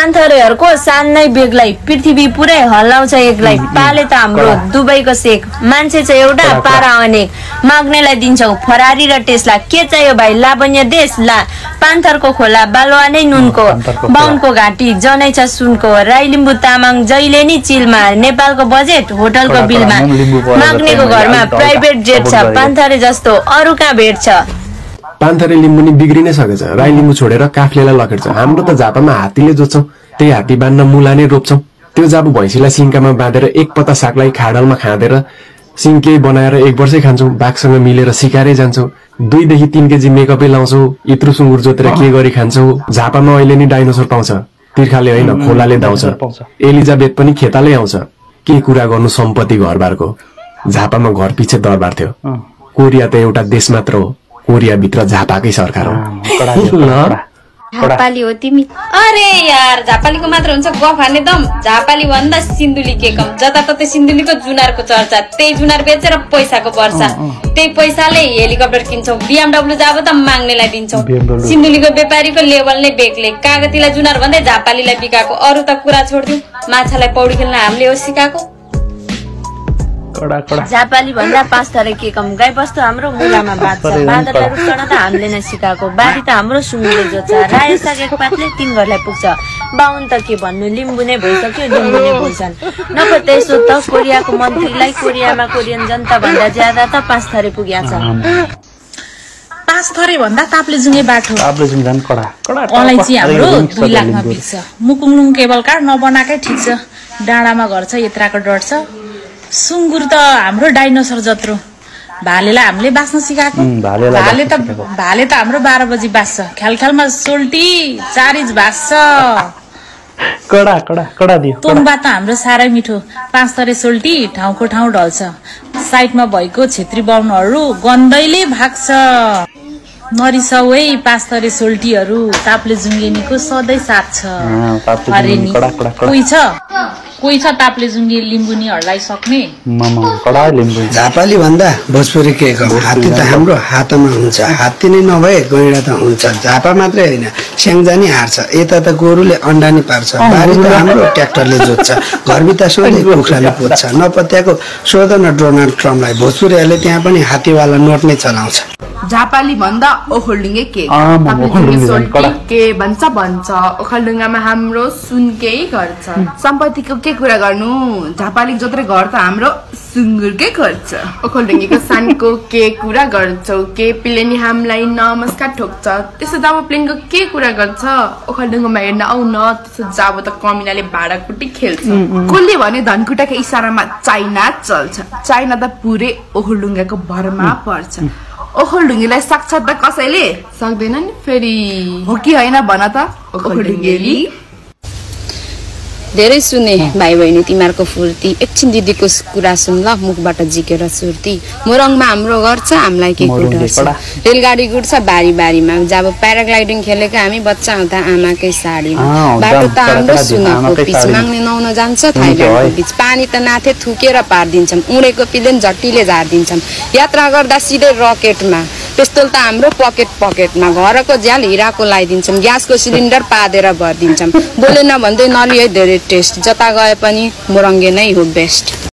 पान्थरेहरुको सान नै बेग्लै पृथ्वी पुरै हल्लाउँछ एक्लै पाले त हाम्रो दुबईको शेख मान्छे चाहिँ एउटा पारा अनेक माग्नेलाई दिन्छौ फरारी र टेस्ला के चाहियो भाइ लावण्य देश ला पान्थरको खोला बालुवा नै नुनको बाउनको घाटी जनै छ सुनको राई लिम्बू तामाङ जहिले नि चिलमा नेपालको बजेट होटलको बिलमा माग्नेको घरमा प्राइभेट जेट छ पान्थरे जस्तो अरु कहाँ भेट्छ पान्थरे लिम्बू नि बिग्रिनै सकेछ राई लिम्बू छोडेर काफ्लेलाई लखेट्छ हाम्रो त झापामा हात्तीले जोत्छौ त्यही हात्ती बाँध्न मुला नै रोप्छौ त्यो जाबु भैँसीलाई सिङ्कामा बाँधेर एक पत्ता सागलाई खाडलमा खाँदेर सिङ्के बनाएर एक वर्षै खान्छौ बाघसँग मिलेर सिकारै जान्छौ 2 देखि 3 केजी मेकअपै लाउँछौ इत्रु सुँगुर जोतेर के गरी खान्छौ झापामा अहिले नि डाइनोसर पाउँछ तिर्खाले होइन खोलाले धाउँछ एलिजाबेथ पनि खेतालै आउँछ के कुरा गर्नु सम्पत्ति घरबारको झापामा घर पछि दरबार थियो कोरिया त एउटा देश मात्र हो कोरिया भित्र झापाकै सरकार हो झापाली हो तिमी अरे यार झापालीको मात्र हुन्छ गफ हान्ने दम झापाली भन्दा सिन्धुली के कम जताततै सिन्धुलीको जुनारको चर्चा त्यही जुनार बेचेर पैसाको वर्षा त्यही पैसाले हेलिकप्टर किन्छौ BMW जाब त माग्नेलाई दिन्छौ सिन्धुलीको व्यापारीको लेभल नै बेग्लै कागतीलाई जुनार भन्दै झापालीलाई बिकाको अरु त कुरा छोड्दिउ माछालाई पौडी खेल्न हामीले हो सिकाको झापाली भन्दा पाँचथरे के कम गाई बस्तु हाम्रो मुलामा बाँध्छ बाँदरलाई रुट्न त हामीले नै सिकाएको बारी त हाम्रो सुँगुरले जोत्छ रायो साग एक पातले 3 घरलाई पुग्छ बाहुन त के भन्नु लिम्बू नै भइसक्यो लिम्बू नै बोल्छन् नभए त्यसो त कोरियाको मन्त्रीलाई कोरियामा कोरियन जनता भन्दा ज्यादा त पाँचथरे पुग्या छ पाँचथरे भन्दा ताप्लेजुङे बाटो अलैँची हाम्रो 2 लाखमा बिक्छ मुकुङलुङ केबल कार नबनाकै ठिक छ डाँडामा घर छ यत्राको डर छ सुँगुर त हाम्रो डाइनोसर जत्रो भालेलाई हामीले बाँच्न सिकाएको भाले त हाम्रो 12 बजी बाँच्छ ख्यालख्यालमा सोल्टी 4 इन्च बाँच्छ तोङबा त हाम्रो साह्रै मिठो पाँचथरे सोल्टी ठाउँको ठाउँ ढल्छ साइडमा भएको छेत्री बाहुनहरू गन्दैले भाग्छ नरिसाउ है पाँचथरे सोल्टीहरू ताप्लेजुङेनीको सधैँ साथ छ कोही छ ताप्लेजुङे लिम्बुनीहरूलाई सक्ने झापाली भन्दा भोजपुरी के हात्ती त हाम्रो हातमा हुन्छ हात्ती नै नभए गैँडा त हुन्छ झापा मात्रै होइन स्याङ्जानी हार्छ यता त गोरुले अन्डा नि पार्छ बारी त हाम्रो ट्र्याक्टरले जोत्छ घरभित्र सोधे कुखुराले पोत्छ नपत्याको सोध न डोनाल्ड ट्रम्पलाई भोजपुरीहरूले त्यहाँ पनि हात्तीवाला नोट नै चलाउँछ झापाली भन्दा ओखलढुङ्गे के के भन्छ ओखलढुङ्गामा हाम्रो सुनकै घर छ सम्पत्तिको के कुरा गर्नु झापाली जत्रै घर त हाम्रो सुँगुरकै घर छ ओखलढुङ्गेको सानको के कुरा गर्छौ के पिलेनी हामीलाई नमस्कार ठोक्छ त्यसो जाबो प्लेनको के कुरा गर्छ ओखलढुङ्गामा हेर्न आउ न त्यसो जाबो त कमिनाले भाडाकुटी खेल्छ कसले भने धनकुटाको इसारामा चाइना चल्छ चाइना त पुरै ओखलढुङ्गाको भरमा पर्छ ओखलढुङ्गेलाई सक्छ त कसैले सक्दैन नि फेरि हो कि हैन भन त ओखलढुङ्गेली धेरै सुने भाइ बहिनी तिमीहरूको फुर्ती एकछिन दिदीको कुरा सुन ल मुखबाट झिकेर सुर्ती मोरङमा हाम्रो घर छ हामीलाई के डर छ रेलगाडी गुड्छ बारी बारीमा जब प्याराग्लाइडिङ खेलेको हामी बच्चा हुँदा आमाकै साडीमा बाटो त हाम्रो सुनको पिच माग्ने नुहाउन जान्छ थाइल्यान्डको पिच पानी त नाथे थुकेर पार्दिन्छौँ उडेको पिलेन झट्टीले झार्दिन्छौँ यात्रा गर्दा सिधै रकेटमा पिस्तोल त हाम्रो पकेटमा घरको झ्याल हिराको लगाइदिन्छौँ ग्यासको सिलिन्डर पादेर भरिदिन्छौँ बोले नभन्दै नलिए धेरै टेस्ट जता गए पनि मोरङ्गे नै हो बेस्ट